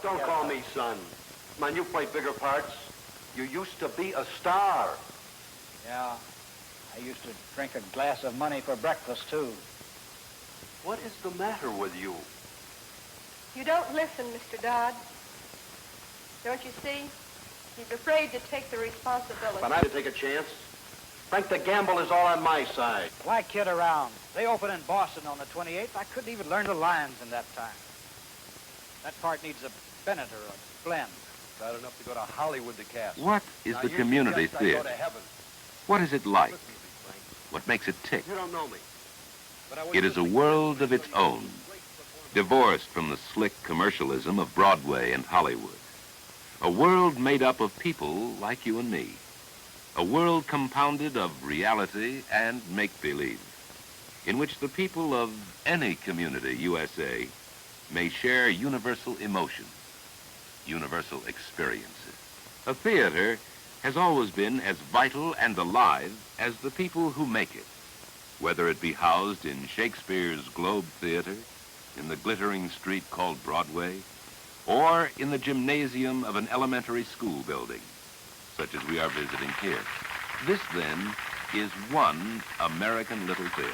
don't call me son. Man, you play bigger parts. You used to be a star. Yeah, I used to drink a glass of money for breakfast, too. What is the matter with you? You don't listen, Mr. Dodd. Don't you see? He's afraid to take the responsibility. But I didn't take a chance. Frank, the gamble is all on my side. Why kid around? They open in Boston on the 28th. I couldn't even learn the lines in that time. That part needs a Bennett or a blend. Bad enough to go to Hollywood to cast. What is the community theater? What is it like? What makes it tick? You don't know me. It is a world of its own, divorced from the slick commercialism of Broadway and Hollywood. A world made up of people like you and me. A world compounded of reality and make-believe, in which the people of any community, USA, may share universal emotions, universal experiences. A theater has always been as vital and alive as the people who make it, whether it be housed in Shakespeare's Globe Theater, in the glittering street called Broadway, or in the gymnasium of an elementary school building, such as we are visiting here. This, then, is one American Little Theater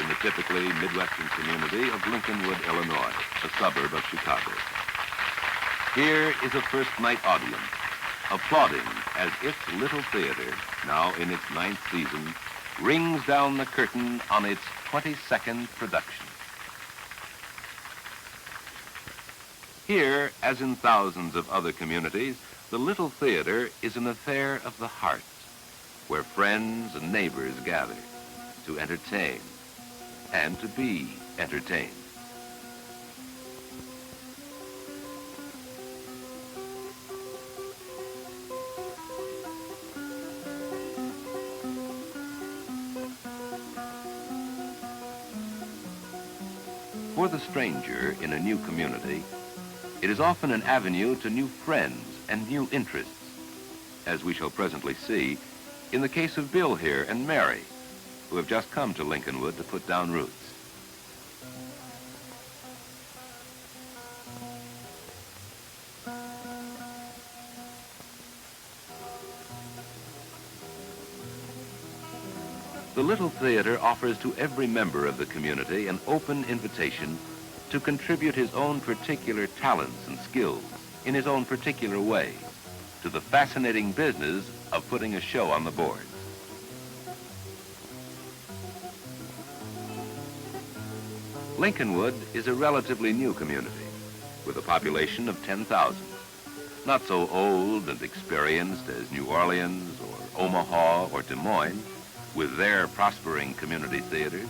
in the typically Midwestern community of Lincolnwood, Illinois, a suburb of Chicago. Here is a first-night audience, applauding as its Little Theater, now in its 9th season, rings down the curtain on its 22nd production. Here, as in thousands of other communities, the Little Theater is an affair of the heart, where friends and neighbors gather to entertain and to be entertained. For the stranger in a new community, it is often an avenue to new friends and new interests, as we shall presently see in the case of Bill here and Mary, who have just come to Lincolnwood to put down roots. The Little Theater offers to every member of the community an open invitation to contribute his own particular talents and skills in his own particular way to the fascinating business of putting a show on the boards. Lincolnwood is a relatively new community with a population of 10,000. Not so old and experienced as New Orleans or Omaha or Des Moines, with their prospering community theaters.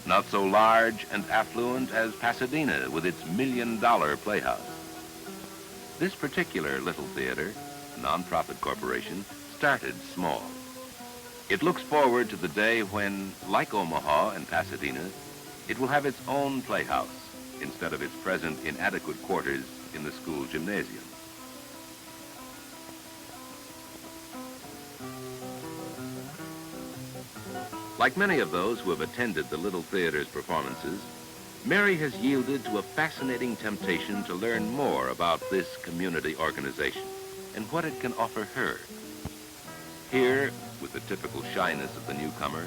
Not so large and affluent as Pasadena with its million-dollar playhouse. This particular Little Theater, a nonprofit corporation, started small. It looks forward to the day when, like Omaha and Pasadena, it will have its own playhouse instead of its present inadequate quarters in the school gymnasium. Like many of those who have attended the Little Theater's performances, Mary has yielded to a fascinating temptation to learn more about this community organization and what it can offer her. Here, with the typical shyness of the newcomer,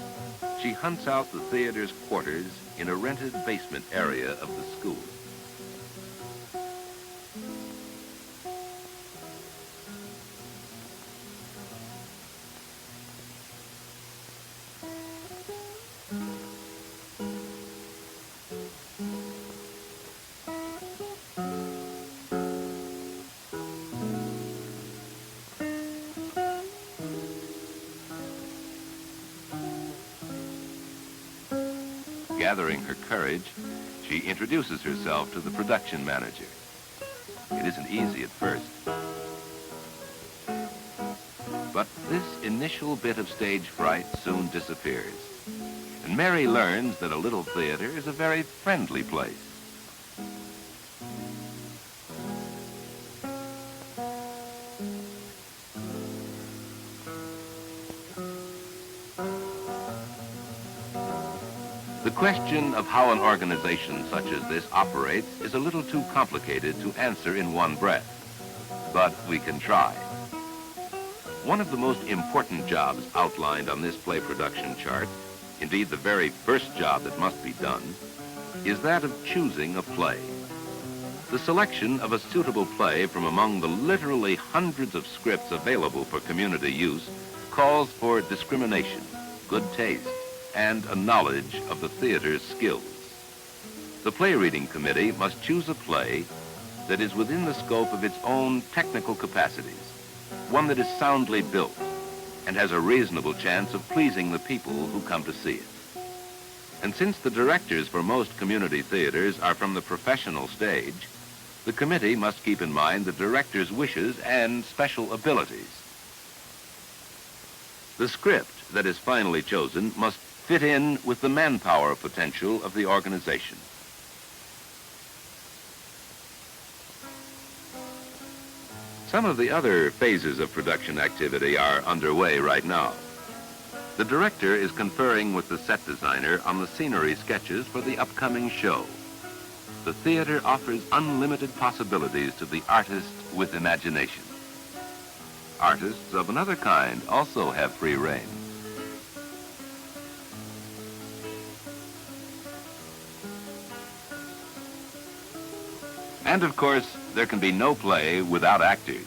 she hunts out the theater's quarters in a rented basement area of the school. Gathering her courage, she introduces herself to the production manager. It isn't easy at first. But this initial bit of stage fright soon disappears. And Mary learns that a little theater is a very friendly place. The question of how an organization such as this operates is a little too complicated to answer in one breath, but we can try. One of the most important jobs outlined on this play production chart, indeed the very first job that must be done, is that of choosing a play. The selection of a suitable play from among the literally hundreds of scripts available for community use calls for discrimination, good taste, and a knowledge of the theater's skills. The play reading committee must choose a play that is within the scope of its own technical capacities, one that is soundly built and has a reasonable chance of pleasing the people who come to see it. And since the directors for most community theaters are from the professional stage, the committee must keep in mind the director's wishes and special abilities. The script that is finally chosen must fit in with the manpower potential of the organization. Some of the other phases of production activity are underway right now. The director is conferring with the set designer on the scenery sketches for the upcoming show. The theater offers unlimited possibilities to the artist with imagination. Artists of another kind also have free rein. And of course, there can be no play without actors.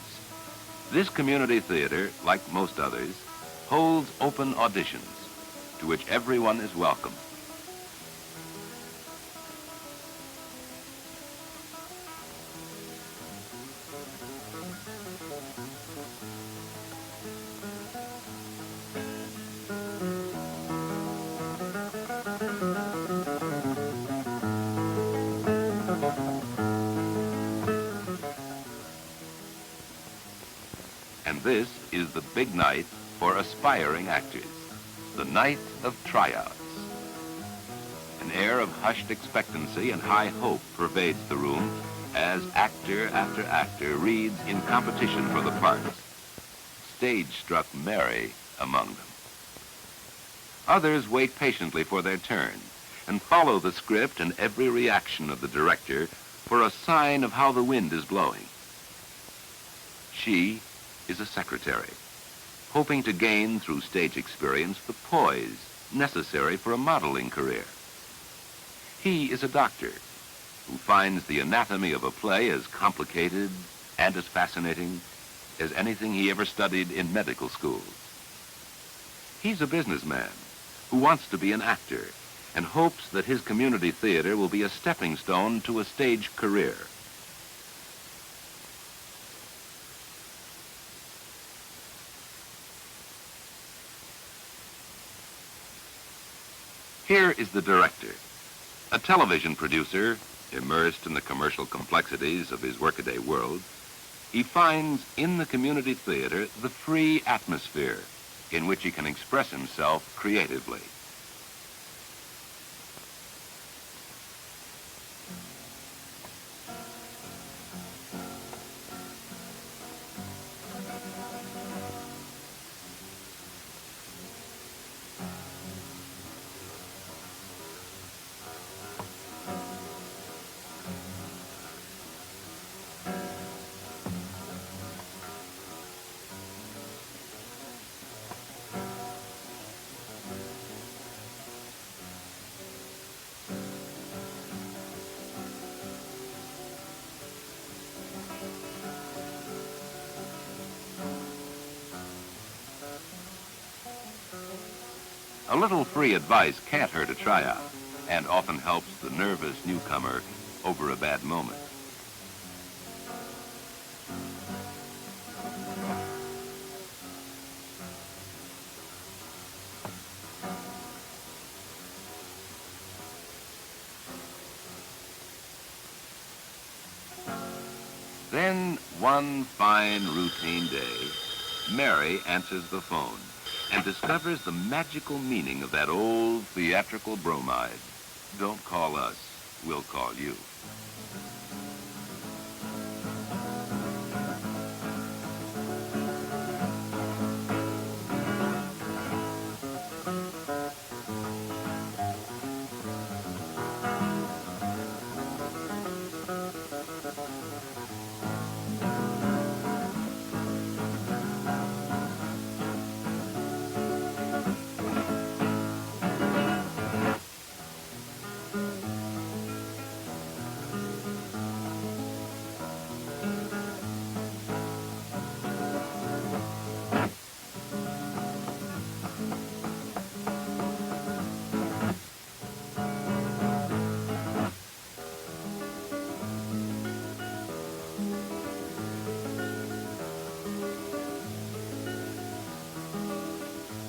This community theater, like most others, holds open auditions to which everyone is welcome. And this is the big night for aspiring actors, the night of tryouts. An air of hushed expectancy and high hope pervades the room as actor after actor reads in competition for the parts, stage-struck merry among them. Others wait patiently for their turn and follow the script and every reaction of the director for a sign of how the wind is blowing. She is a secretary, hoping to gain through stage experience the poise necessary for a modeling career. He is a doctor who finds the anatomy of a play as complicated and as fascinating as anything he ever studied in medical school. He's a businessman who wants to be an actor and hopes that his community theater will be a stepping stone to a stage career. Here is the director, a television producer immersed in the commercial complexities of his workaday world. He finds in the community theater the free atmosphere in which he can express himself creatively. A little free advice can't hurt a tryout and often helps the nervous newcomer over a bad moment. Then, one fine routine day, Mary answers the phone and discovers the magical meaning of that old theatrical bromide. Don't call us, we'll call you.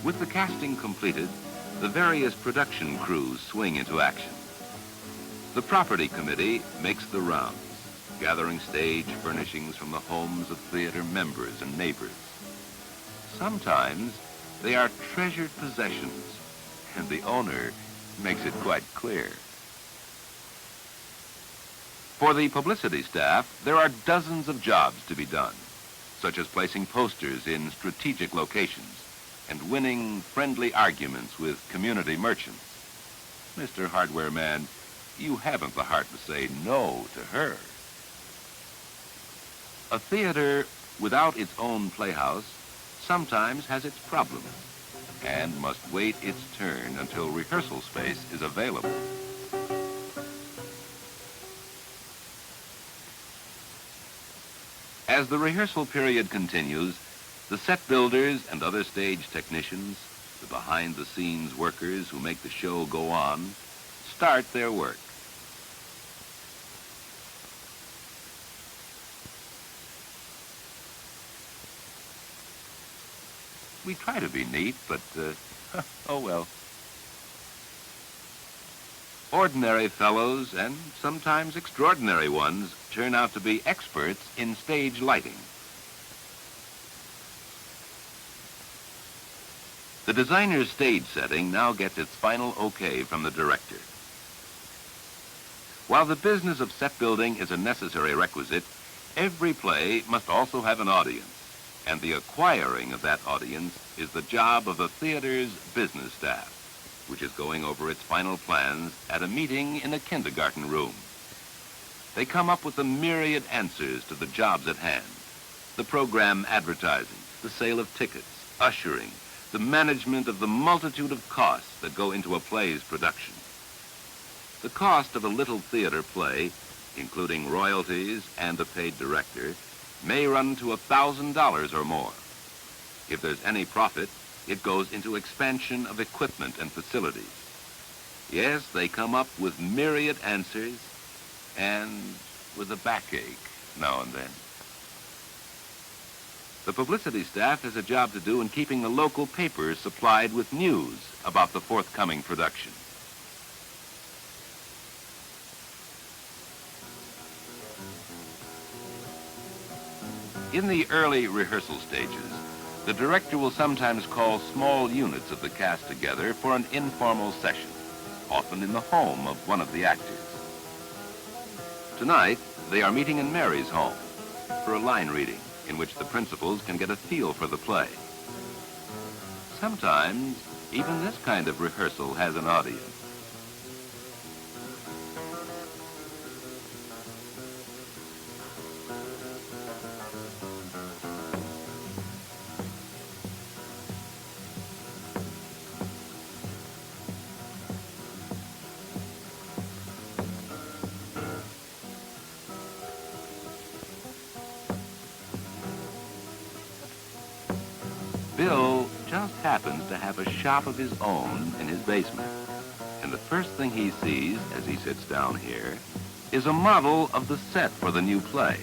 With the casting completed, the various production crews swing into action. The property committee makes the rounds, gathering stage furnishings from the homes of theater members and neighbors. Sometimes they are treasured possessions, and the owner makes it quite clear. For the publicity staff, there are dozens of jobs to be done, such as placing posters in strategic locations and winning friendly arguments with community merchants. Mr. Hardware Man, you haven't the heart to say no to her. A theater without its own playhouse sometimes has its problems and must wait its turn until rehearsal space is available. As the rehearsal period continues, the set builders and other stage technicians, the behind-the-scenes workers who make the show go on, start their work. We try to be neat, but, oh well. Ordinary fellows, and sometimes extraordinary ones, turn out to be experts in stage lighting. The designer's stage setting now gets its final okay from the director. While the business of set building is a necessary requisite, every play must also have an audience, and the acquiring of that audience is the job of the theater's business staff, which is going over its final plans at a meeting in a kindergarten room. They come up with a myriad answers to the jobs at hand: the program advertising, the sale of tickets, ushering, the management of the multitude of costs that go into a play's production. The cost of a little theater play, including royalties and a paid director, may run to $1,000 or more. If there's any profit, it goes into expansion of equipment and facilities. Yes, they come up with myriad answers and with a backache now and then. The publicity staff has a job to do in keeping the local papers supplied with news about the forthcoming production. In the early rehearsal stages, the director will sometimes call small units of the cast together for an informal session, often in the home of one of the actors. Tonight, they are meeting in Mary's home for a line reading in which the principals can get a feel for the play. Sometimes, even this kind of rehearsal has an audience. Bill just happens to have a shop of his own in his basement. And the first thing he sees as he sits down here is a model of the set for the new play.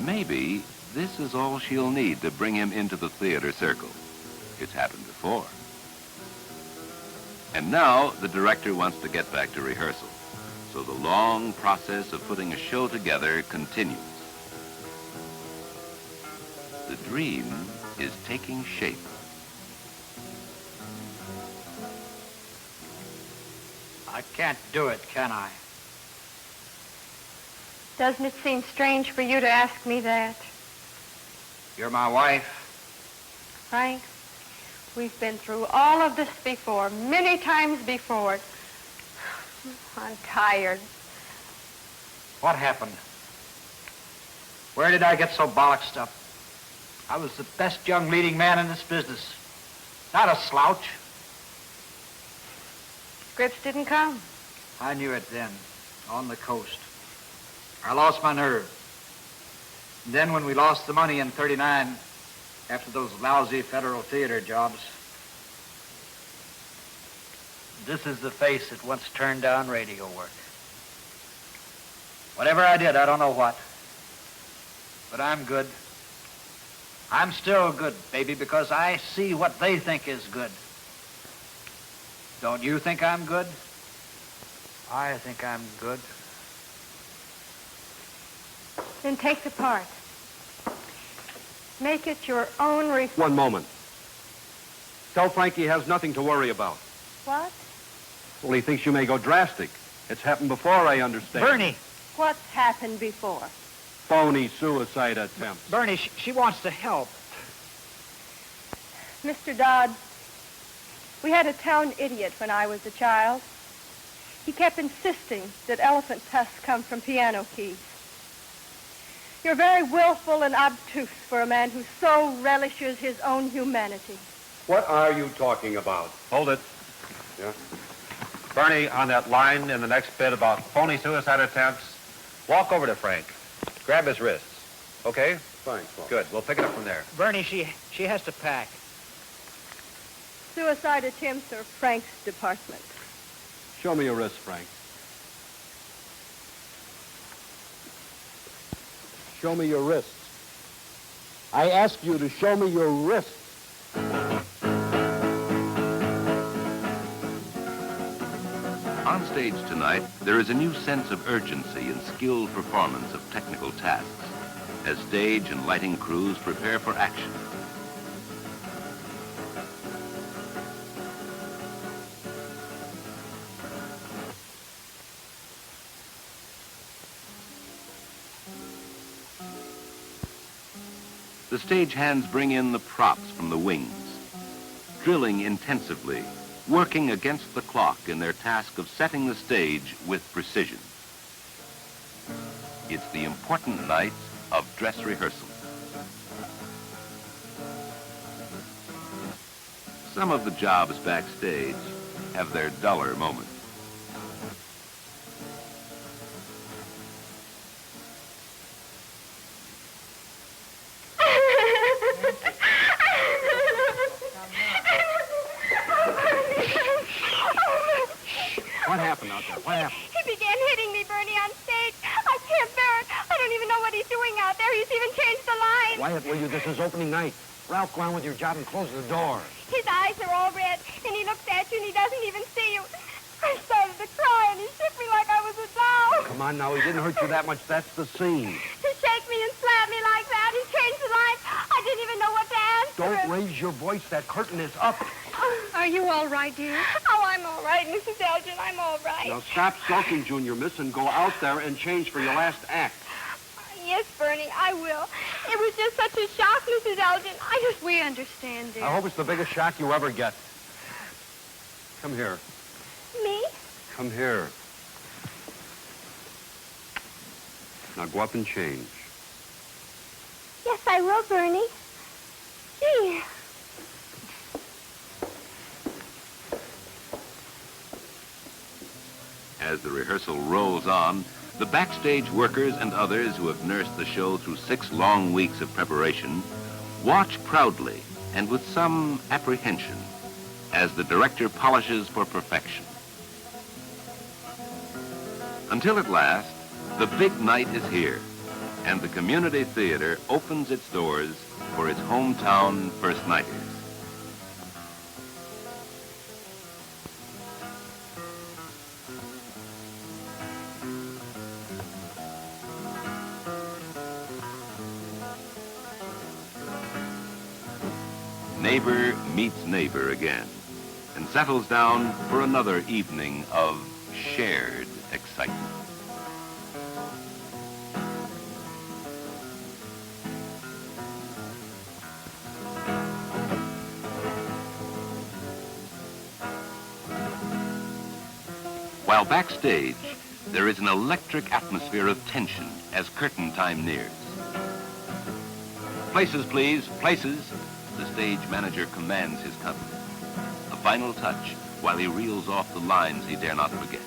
Maybe this is all she'll need to bring him into the theater circle. It's happened before. And now the director wants to get back to rehearsal, so the long process of putting a show together continues. The dream is taking shape. I can't do it, can I? Doesn't it seem strange for you to ask me that? You're my wife. Frank, we've been through all of this before, many times before. I'm tired. What happened? Where did I get so bollocksed up? I was the best young leading man in this business. Not a slouch. Scripps didn't come. I knew it then, on the coast. I lost my nerve. And then when we lost the money in '39, after those lousy federal theater jobs, this is the face that once turned down radio work. Whatever I did, I don't know what, but I'm good. I'm still good, baby, because I see what they think is good. Don't you think I'm good? I think I'm good. Then take the part. Make it your own One moment. Tell Frank he has nothing to worry about. What? Well, he thinks you may go drastic. It's happened before, I understand. Bernie! What's happened before? Phony suicide attempts. Bernie, she wants to help. Mr. Dodd, we had a town idiot when I was a child. He kept insisting that elephant tusks come from piano keys. You're very willful and obtuse for a man who so relishes his own humanity. What are you talking about? Hold it. Yeah? Bernie, on that line in the next bit about phony suicide attempts, walk over to Frank. Grab his wrists. Okay? Fine. Good. We'll pick it up from there. Bernie, she has to pack. Suicide attempts are Frank's department. Show me your wrists, Frank. Show me your wrists. I ask you to show me your wrists. On stage tonight, there is a new sense of urgency and skilled performance of technical tasks as stage and lighting crews prepare for action. The stagehands bring in the props from the wings, drilling intensively, working against the clock in their task of setting the stage with precision. It's the important night of dress rehearsal. Some of the jobs backstage have their duller moments. What happened out there? What happened? He began hitting me, Bernie, on stage. I can't bear it. I don't even know what he's doing out there. He's even changed the lines. Wyatt, will you? This is opening night. Ralph, go on with your job and close the door. His eyes are all red, and he looks at you, and he doesn't even see you. I started to cry, and he shook me like I was a doll. Come on now, he didn't hurt you that much. That's the scene. To shake me and slap me like that, he changed the lines. I didn't even know what to answer. Don't raise your voice. That curtain is up. Are you all right, dear? Oh, I'm all right, Mrs. Elgin. I'm all right. Now stop sulking, Junior Miss, and go out there and change for your last act. Yes, Bernie, I will. It was just such a shock, Mrs. Elgin. We understand, dear. I hope it's the biggest shock you ever get. Come here. Me? Come here. Now go up and change. Yes, I will, Bernie. Gee. As the rehearsal rolls on, the backstage workers and others who have nursed the show through 6 long weeks of preparation watch proudly and with some apprehension as the director polishes for perfection. Until at last, the big night is here, and the community theater opens its doors for its hometown first-nighters. Neighbor meets neighbor again and settles down for another evening of shared excitement. While backstage, there is an electric atmosphere of tension as curtain time nears. Places, please, places. The stage manager commands his company. The final touch while he reels off the lines he dare not forget.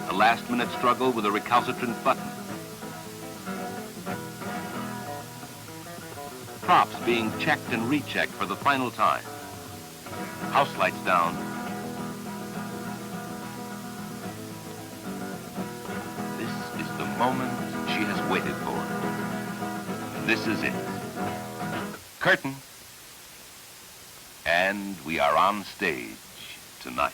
A last-minute struggle with a recalcitrant button. Props being checked and rechecked for the final time. House lights down. This is the moment she has waited for. This is it. Curtain. And we are on stage tonight.